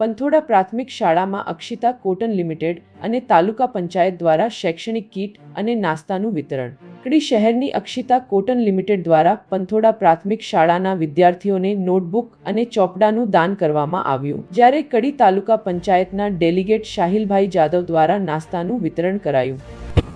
પંથોડા પ્રાથમિક શાળામાં Akshita cotton limited અને તાલુકા પંચાયત દ્વારા શૈક્ષણિક કીટ અને નાસ્તાનું વિતરણ. કડી શહેરની અક્ષિતા કોટન લિમિટેડ દ્વારા પંથોડા પ્રાથમિક શાળાના વિદ્યાર્થીઓને નોટબુક અને ચોપડાનું દાન કરવામાં આવ્યું, જ્યારે કડી તાલુકા પંચાયતના ડેલિગેટ શાહિલભાઈ જાદવ દ્વારા નાસ્તાનું વિતરણ કરાયું.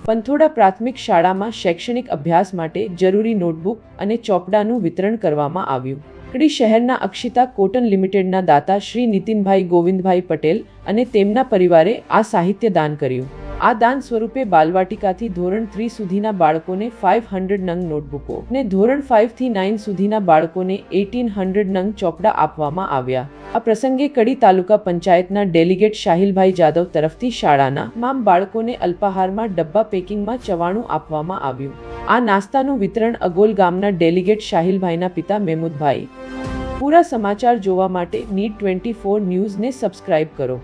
પંથોડા પ્રાથમિક શાળામાં શૈક્ષણિક અભ્યાસ માટે જરૂરી નોટબુક અને ચોપડાનું વિતરણ કરવામાં આવ્યું. કડી શહેરના અક્ષિતા કોટન લિમિટેડના દાતા શ્રી નીતિનભાઈ ગોવિંદભાઈ પટેલ અને તેમના પરિવારે આ સાહિત્ય દાન કર્યું. આ દાન સ્વરૂપે બાલવાટિકાથી ધોરણ 3 સુધીના બાળકોને 500 નંગ નોટબુકો અને ધોરણ 5 થી 9 સુધીના બાળકોને 1800 નંગ ચોપડા આપવામાં આવ્યા. આ પ્રસંગે કડી તાલુકા પંચાયતના ડેલિગેટ શાહિલભાઈ જાદવ તરફથી શાળાના તમામ બાળકોને અલ્પાહારમાં ડબ્બા પેકિંગમાં ચવાણું આપવામાં આવ્યું. આ નાસ્તાનું વિતરણ અગોલ ગામના ડેલિગેટ શાહિલભાઈના પિતા મહેમૂદભાઈ. પૂરા સમાચાર જોવા માટે નીડ 24 ન્યૂઝને સબસ્ક્રાઇબ કરો.